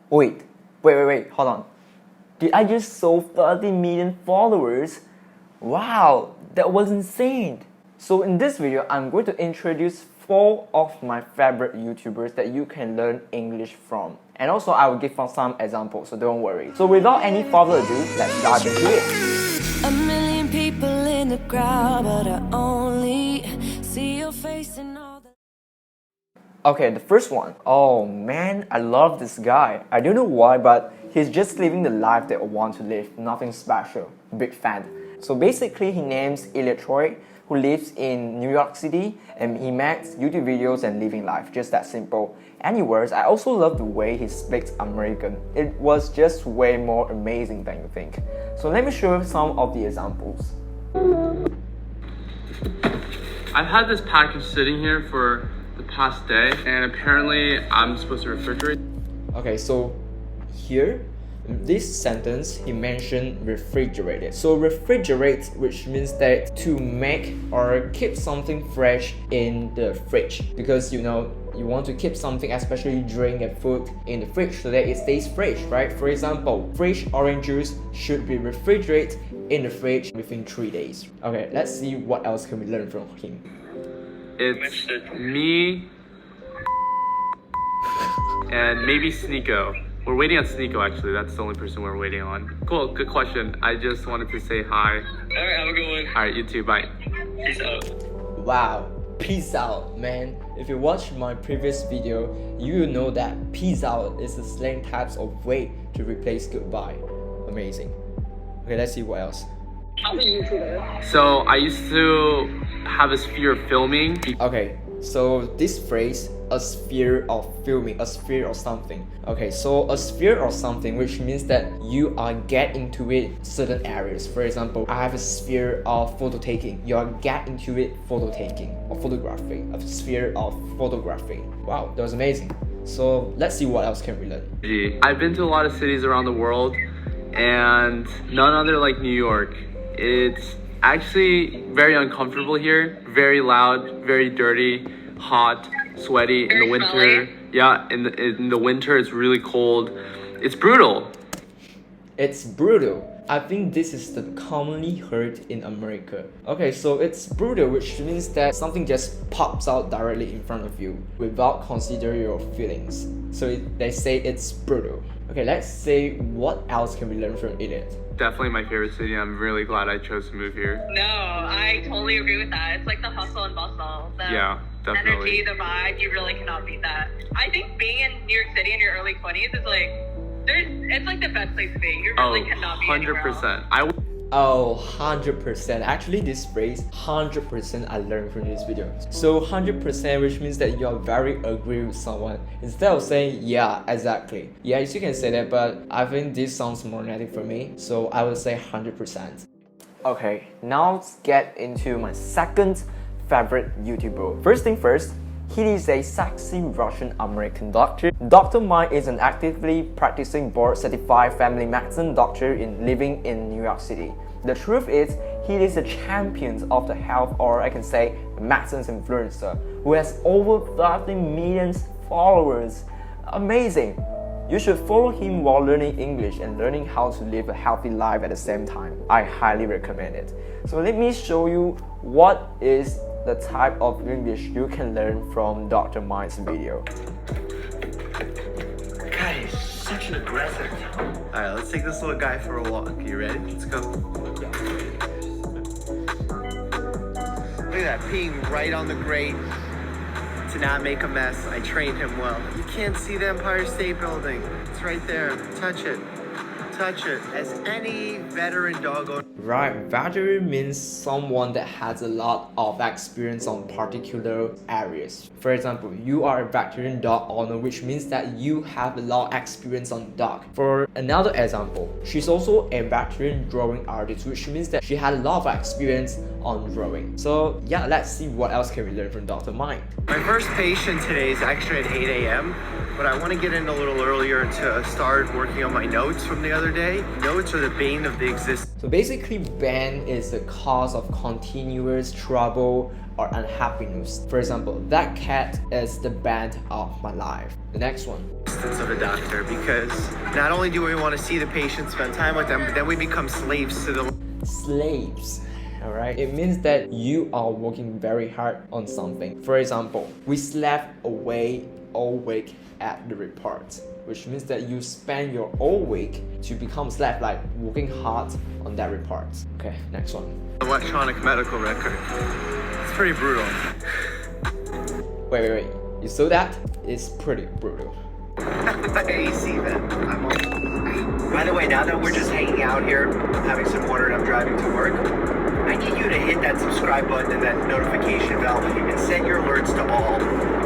Wait, hold on. Did I just saw 30 million followers? Wow, that was insane. So in this video, I'm going to introduce 4 of my favorite YouTubers that you can learn English from. And also I will give some examples, so don't worry. So without any further ado, let's dive into it. A million people in the crowd, but I only see your face and all the... Okay, the first one. Oh man, I love this guy. I don't know why, but he's just living the life that I want to live. Nothing special. Big fan. So basically, his name's Elliot Choy, who lives in New York City, and he makes YouTube videos and living life. Just that simple. Anyways, I also love the way he speaks American. It was just way more amazing than you think. So let me show you some of the examples. I've had this package sitting here for the past day, and apparently I'm supposed to refrigerate. Okay, so here, in this sentence, he mentioned refrigerated. So refrigerate, which means that to make or keep something fresh in the fridge. Because you know, you want to keep something, especially drink and food, in the fridge so that it stays fresh, right? For example, fresh orange juice should be refrigerated in the fridge within 3 days. Okay, let's see what else can we learn from him. It's me and maybe Sneeko. We're waiting on Sneeko actually, that's the only person we're waiting on. Cool, good question. I just wanted to say hi. Alright, have a good one. Alright, you too, bye. Peace out. Wow, peace out, man. If you watched my previous video, you will know that peace out is the slang types of way to replace goodbye. Amazing. Okay, let's see what else. How's a YouTuber? So I used to have this fear of filming. Okay, so this phrase, a sphere of filming, a sphere of something. Okay, so a sphere of something, which means that you are get into it certain areas. For example, I have a sphere of photo taking. You are get into it photo taking or photography. A sphere of photography. Wow, that was amazing. So let's see what else can we learn. I've been to a lot of cities around the world, and none other like New York. It's actually very uncomfortable here, very loud, very dirty, hot, sweaty in the winter. Smelly. Yeah, in the winter it's really cold. It's brutal. It's brutal. I think this is the commonly heard in America. Okay, so it's brutal, which means that something just pops out directly in front of you without considering your feelings. So they say it's brutal. Okay, let's say what else can we learn from Elliot? Definitely my favorite city. I'm really glad I chose to move here. No, I totally agree with that. It's like the hustle and bustle. The Yeah, definitely. energy, the vibe, you really cannot beat that. I think being in New York City in your early 20s is like, it's like the best place to be. You really cannot be anywhere else. 100%. Oh, 100%. Actually, this phrase, 100%, I learned from this video. So 100%, which means that you are very agree with someone. Instead of saying, yeah, exactly. Yes, you can say that, but I think this sounds more negative for me. So I would say 100%. Okay, now let's get into my second favorite YouTuber. First thing first, he is a sexy Russian American doctor. Dr. Mike is an actively practicing board-certified family medicine doctor living in New York City. The truth is, he is a champion of the health, or I can say medicine influencer, who has over 30 million followers. Amazing! You should follow him while learning English and learning how to live a healthy life at the same time. I highly recommend it. So let me show you what is the type of English you can learn from Dr. Mike's video. Guy is such an aggressive. Alright, let's take this little guy for a walk. You ready? Let's go. Look at that, peeing right on the grate to not make a mess. I trained him well. You can't see the Empire State Building. It's right there. Touch it. Touch it. As any veteran dog owner. Right, veteran means someone that has a lot of experience on particular areas. For example, you are a veteran dog owner, which means that you have a lot of experience on dog. For another example, she's also a veteran drawing artist, which means that she had a lot of experience on drawing. So yeah, let's see what else can we learn from Dr. Mike. My first patient today is actually at 8 a.m. But I want to get in a little earlier to start working on my notes from the other day. Notes are the bane of the existence. So basically, bane is the cause of continuous trouble or unhappiness. For example, that cat is the bane of my life. The next one. Assistance of a doctor, because not only do we want to see the patient, spend time with them, but then we become slaves to the Slaves. Alright, it means that you are working very hard on something. For example, we slept away all week at the report, which means that you spend your whole week to become slave, like working hard on that report. Okay, next one. electronic medical record. It's pretty brutal. Wait. You saw that? It's pretty brutal. Hey, see them. I'm on. By the way, now that we're just hanging out here, having some water, and I'm driving to work, I need you to hit that subscribe button and that notification bell and set your alerts to all,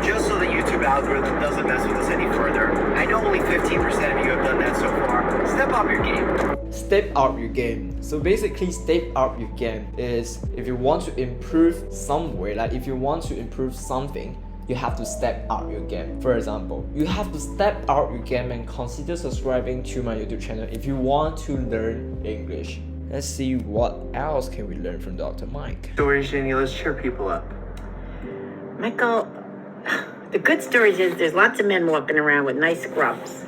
just so the YouTube algorithm doesn't mess with us any further. I know only 15% of you have done that so far. Step up your game. Step up your game. So basically, step up your game is if you want to improve somewhere, like if you want to improve something, you have to step up your game. For example, you have to step up your game and consider subscribing to my YouTube channel if you want to learn English. Let's see what else can we learn from Dr. Mike. Stories, Jenny, let's cheer people up. Michael, the good stories is there's lots of men walking around with nice scrubs.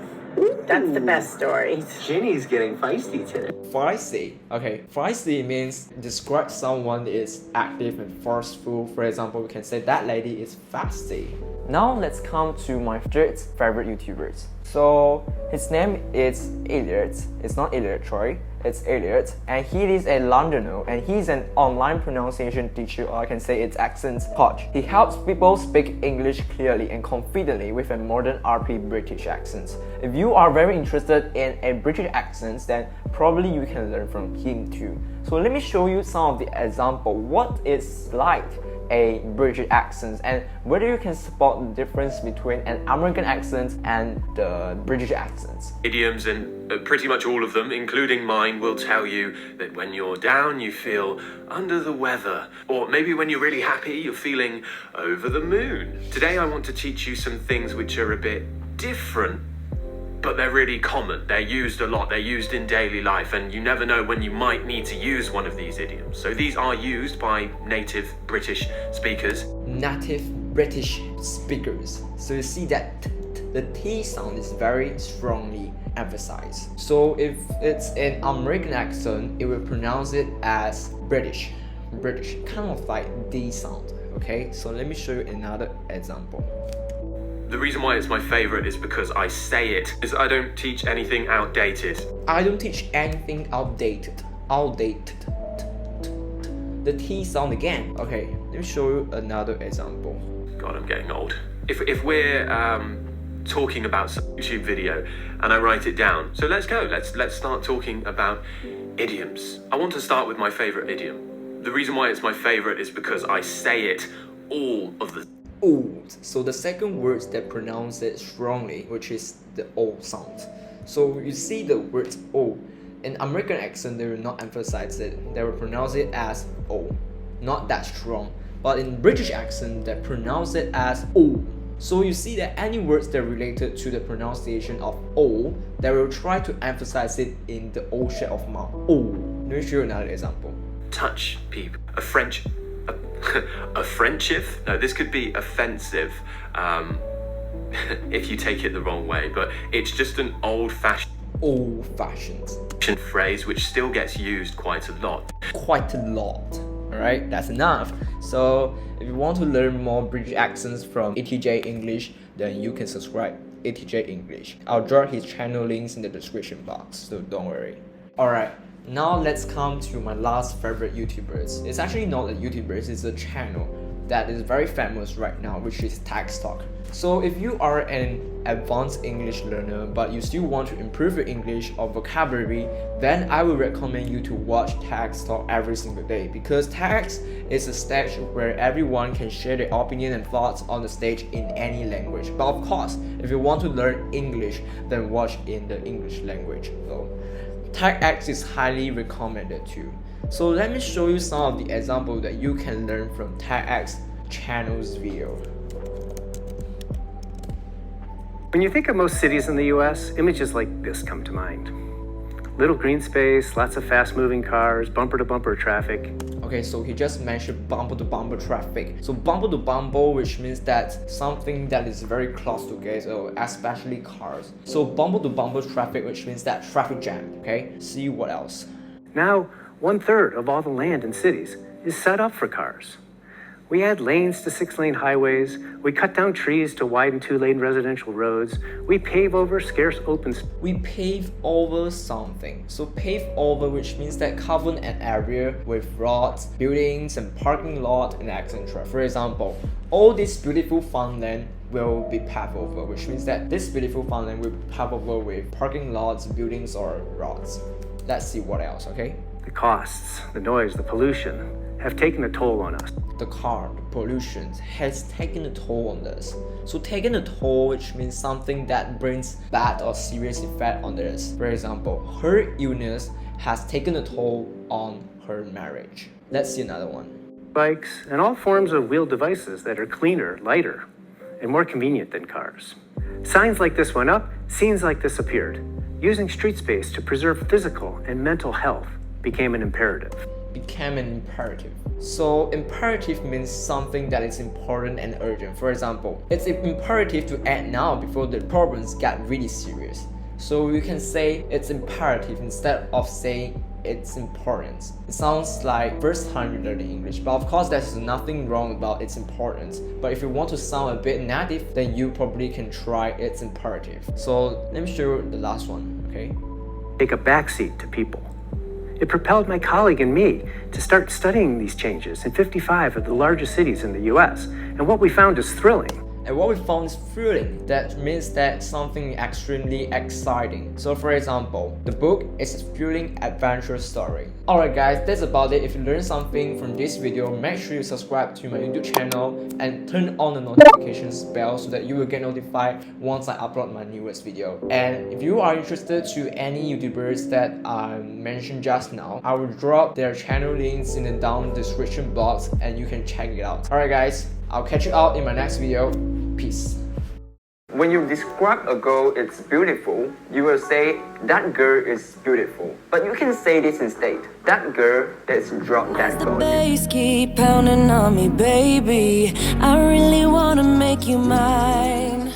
That's the best story. Jenny's getting feisty today. Feisty. Okay, feisty means describe someone is active and forceful. For example, we can say that lady is feisty. Now let's come to my third favorite YouTubers. So his name is Elliot. It's not Elliot Choy, it's Elliot, and he is a Londoner, and he's an online pronunciation teacher, or I can say it's accent coach. He helps people speak English clearly and confidently with a modern RP British accent. If you are very interested in a British accent, then probably you can learn from him too. So let me show you some of the example what it's like a British accent and whether you can spot the difference between an American accent and the British accent. Idioms, and pretty much all of them, including mine, will tell you that when you're down, you feel under the weather. Or maybe when you're really happy, you're feeling over the moon. Today I want to teach you some things which are a bit different, but they're really common. They're used a lot. They're used in daily life, and you never know when you might need to use one of these idioms. So these are used by native British speakers. Native British speakers. So you see that the T sound is very strongly emphasized. So if it's an American accent, it will pronounce it as British, kind of like D sound. Okay, so let me show you another example. The reason why it's my favorite is because I say it, is I don't teach anything outdated. I don't teach anything outdated. The T sound again. Okay, let me show you another example. God, I'm getting old. If we're talking about some YouTube video and I write it down, so let's go. Let's start talking about idioms. I want to start with my favorite idiom. The reason why it's my favorite is because I say it all of the Old. So the second word that pronounce it strongly, which is the O sound. So you see the word O. In American accent, they will not emphasize it. They will pronounce it as O, not that strong. But in British accent, they pronounce it as O. So you see that any words that are related to the pronunciation of O, they will try to emphasize it in the O shape of mouth. O. Let me show you another example. touch people. A friendship? No, this could be offensive if you take it the wrong way, but it's just an old-fashioned phrase which still gets used quite a lot. Alright, that's enough. So if you want to learn more British accents from ETJ English, then you can subscribe ETJ English. I'll drop his channel links in the description box, so don't worry. Alright, now let's come to my last favorite YouTubers. It's actually not a YouTuber, it's a channel that is very famous right now, which is TEDx Talk. So if you are an advanced English learner but you still want to improve your English or vocabulary, then I would recommend you to watch TEDx Talk every single day, because TEDx is a stage where everyone can share their opinion and thoughts on the stage in any language. But of course, if you want to learn English, then watch in the English language. So TEDx is highly recommended too. So let me show you some of the examples that you can learn from TEDx channel's video. When you think of most cities in the US, images like this come to mind. Little green space, lots of fast-moving cars, bumper-to-bumper traffic. Okay, so he just mentioned bumper-to-bumper traffic. So bumper-to-bumper, which means that something that is very close together, especially cars. So bumper-to-bumper traffic, which means that traffic jam. Okay, see what else? Now, 1/3 of all the land in cities is set up for cars. We add lanes to 6-lane highways, we cut down trees to widen 2-lane residential roads, we pave over scarce open space. We pave over something. So pave over, which means that cover an area with roads, buildings, and parking lot, and etc. For example, all this beautiful farmland will be paved over, which means that this beautiful farmland will be paved over with parking lots, buildings, or roads. Let's see what else, okay? The costs, the noise, the pollution have taken a toll on us. The car, the pollution has taken a toll on us. So taking a toll, which means something that brings bad or serious effect on us. For example, her illness has taken a toll on her marriage. Let's see another one. Bikes and all forms of wheeled devices that are cleaner, lighter, and more convenient than cars. Signs like this went up, scenes like this appeared. Using street space to preserve physical and mental health became an imperative. Became an imperative. So imperative means something that is important and urgent. For example, it's imperative to act now before the problems get really serious. So you can say it's imperative instead of saying it's important. It sounds like first time you learn English, but of course there's nothing wrong about its importance. But if you want to sound a bit negative, then you probably can try it's imperative. So let me show you the last one, okay? Take a backseat to people. It propelled my colleague and me to start studying these changes in 55 of the largest cities in the US, and what we found is thrilling. And what we found is thrilling. That means that something extremely exciting. So for example, the book is a thrilling adventure story. Alright guys, that's about it. If you learned something from this video, make sure you subscribe to my YouTube channel and turn on the notifications bell so that you will get notified once I upload my newest video. And if you are interested to any YouTubers that I mentioned just now, I will drop their channel links in the down description box and you can check it out. Alright guys, I'll catch you out in my next video. Peace. When you describe a girl it's beautiful, you will say that girl is beautiful. But you can say this instead. That girl that's dropped that The girl. bass keep pounding on me, baby. I really wanna make you mine.